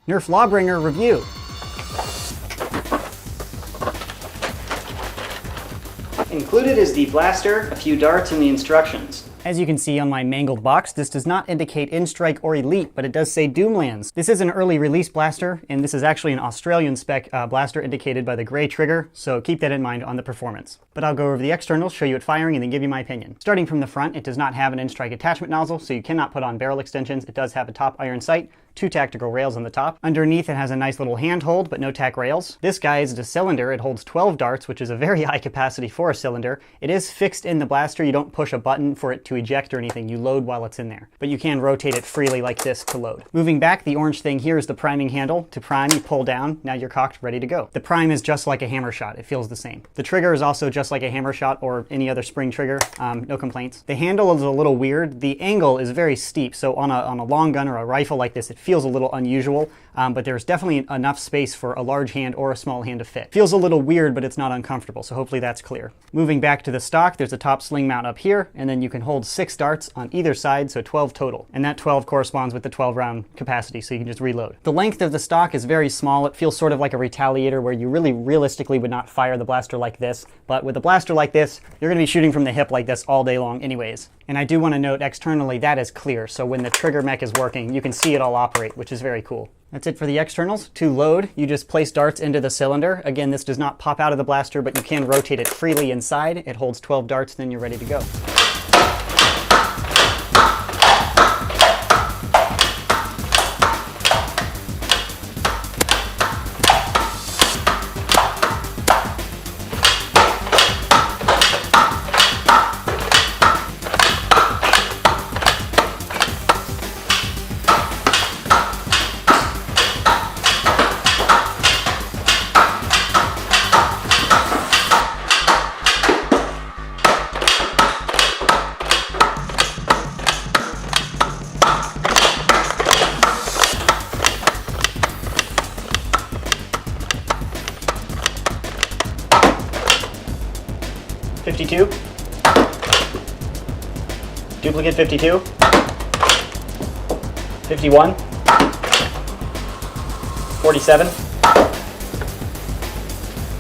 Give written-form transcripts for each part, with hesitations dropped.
Nerf Lawbringer review. Included is the blaster, a few darts, and the instructions. As you can see on my mangled box, this does not indicate In-Strike or Elite, but it does say Doomlands. This is an early release blaster, and this is actually an Australian spec blaster indicated by the gray trigger, so keep that in mind on the performance. But I'll go over the externals, show you it firing, and then give you my opinion. Starting from the front, it does not have an In-Strike attachment nozzle, so you cannot put on barrel extensions. It does have a top iron sight, 2 tactical rails on the top. Underneath it has a nice little handhold, but no tack rails. This guy is a cylinder. It holds 12 darts, which is a very high capacity for a cylinder. It is fixed in the blaster. You don't push a button for it to eject or anything. You load while it's in there. But you can rotate it freely like this to load. Moving back, the orange thing here is the priming handle. To prime, you pull down. Now you're cocked, ready to go. The prime is just like a hammer shot. It feels the same. The trigger is also just like a hammer shot or any other spring trigger. No complaints. The handle is a little weird. The angle is very steep, so on a long gun or a rifle like this, it feels a little unusual. But there's definitely enough space for a large hand or a small hand to fit. Feels a little weird, but it's not uncomfortable, so hopefully that's clear. Moving back to the stock, there's a top sling mount up here, and then you can hold 6 darts on either side, so 12 total. And that 12 corresponds with the 12 round capacity, so you can just reload. The length of the stock is very small. It feels sort of like a retaliator where you really realistically would not fire the blaster like this, but with a blaster like this, you're going to be shooting from the hip like this all day long anyways. And I do want to note externally that is clear, so when the trigger mech is working, you can see it all operate, which is very cool. That's it for the externals. To load, you just place darts into the cylinder. Again, this does not pop out of the blaster, but you can rotate it freely inside. It holds 12 darts, then you're ready to go. $52. Duplicate 52. 51. 47.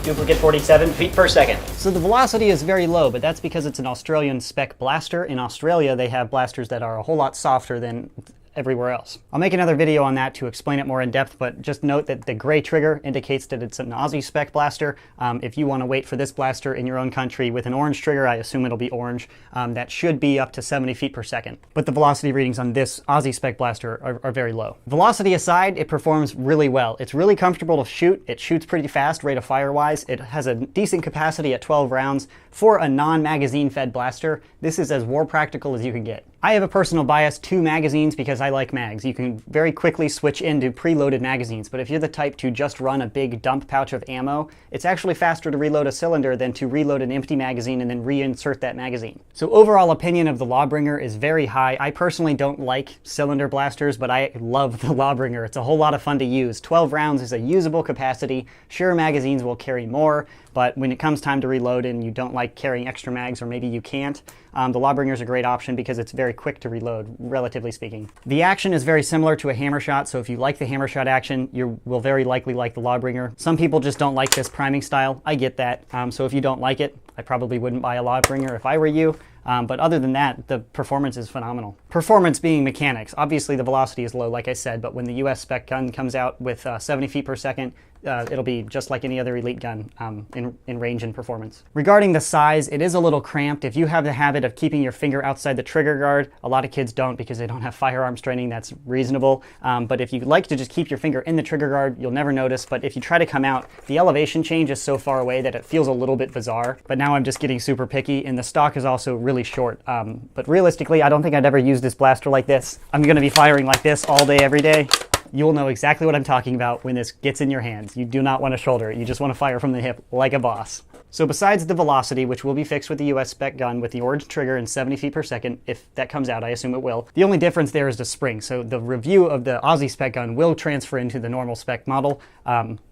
Duplicate 47 feet per second. So the velocity is very low, but that's because it's an Australian spec blaster. In Australia, they have blasters that are a whole lot softer than everywhere else. I'll make another video on that to explain it more in depth, but just note that the gray trigger indicates that it's an Aussie spec blaster. If you want to wait for this blaster in your own country with an orange trigger, I assume it'll be orange. That should be up to 70 feet per second. But the velocity readings on this Aussie spec blaster are very low. Velocity aside, it performs really well. It's really comfortable to shoot. It shoots pretty fast, rate of fire wise. It has a decent capacity at 12 rounds. For a non-magazine fed blaster, this is as war practical as you can get. I have a personal bias to magazines because I like mags. You can very quickly switch into preloaded magazines, but if you're the type to just run a big dump pouch of ammo, it's actually faster to reload a cylinder than to reload an empty magazine and then reinsert that magazine. So overall opinion of the Lawbringer is very high. I personally don't like cylinder blasters, but I love the Lawbringer. It's a whole lot of fun to use. 12 rounds is a usable capacity. Sure, magazines will carry more, but when it comes time to reload and you don't like carrying extra mags, or maybe you can't, the Lawbringer is a great option because it's very quick to reload, relatively speaking. The action is very similar to a hammer shot, so if you like the hammer shot action, you will very likely like the Lawbringer. Some people just don't like this priming style. I get that. So if you don't like it, I probably wouldn't buy a Lawbringer if I were you. But other than that, the performance is phenomenal. Performance being mechanics. Obviously the velocity is low, like I said, but when the US spec gun comes out with 70 feet per second, it'll be just like any other elite gun in range and performance. Regarding the size, it is a little cramped. If you have the habit of keeping your finger outside the trigger guard, a lot of kids don't because they don't have firearms training. That's reasonable. But if you like to just keep your finger in the trigger guard, you'll never notice. But if you try to come out, the elevation change is so far away that it feels a little bit bizarre. But now I'm just getting super picky, and the stock is also really short. But realistically, I don't think I'd ever use this blaster like this. I'm going to be firing like this all day, every day. You'll know exactly what I'm talking about when this gets in your hands. You do not want to shoulder it. You just want to fire from the hip like a boss. So besides the velocity, which will be fixed with the US spec gun with the orange trigger and 70 feet per second, if that comes out, I assume it will, the only difference there is the spring. So the review of the Aussie spec gun will transfer into the normal spec model.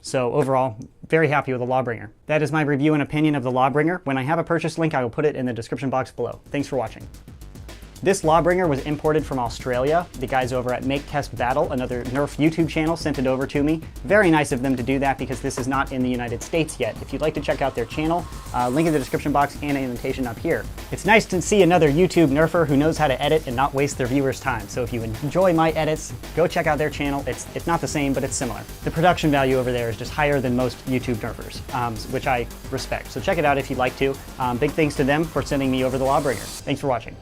So overall, very happy with the Lawbringer. That is my review and opinion of the Lawbringer. When I have a purchase link, I will put it in the description box below. Thanks for watching. This Lawbringer was imported from Australia. The guys over at Make Test Battle, another Nerf YouTube channel, sent it over to me. Very nice of them to do that because this is not in the United States yet. If you'd like to check out their channel, link in the description box and an invitation up here. It's nice to see another YouTube Nerfer who knows how to edit and not waste their viewers' time. So if you enjoy my edits, go check out their channel. It's not the same, but it's similar. The production value over there is just higher than most YouTube Nerfers, which I respect. So check it out if you'd like to. Big thanks to them for sending me over the Lawbringer. Thanks for watching.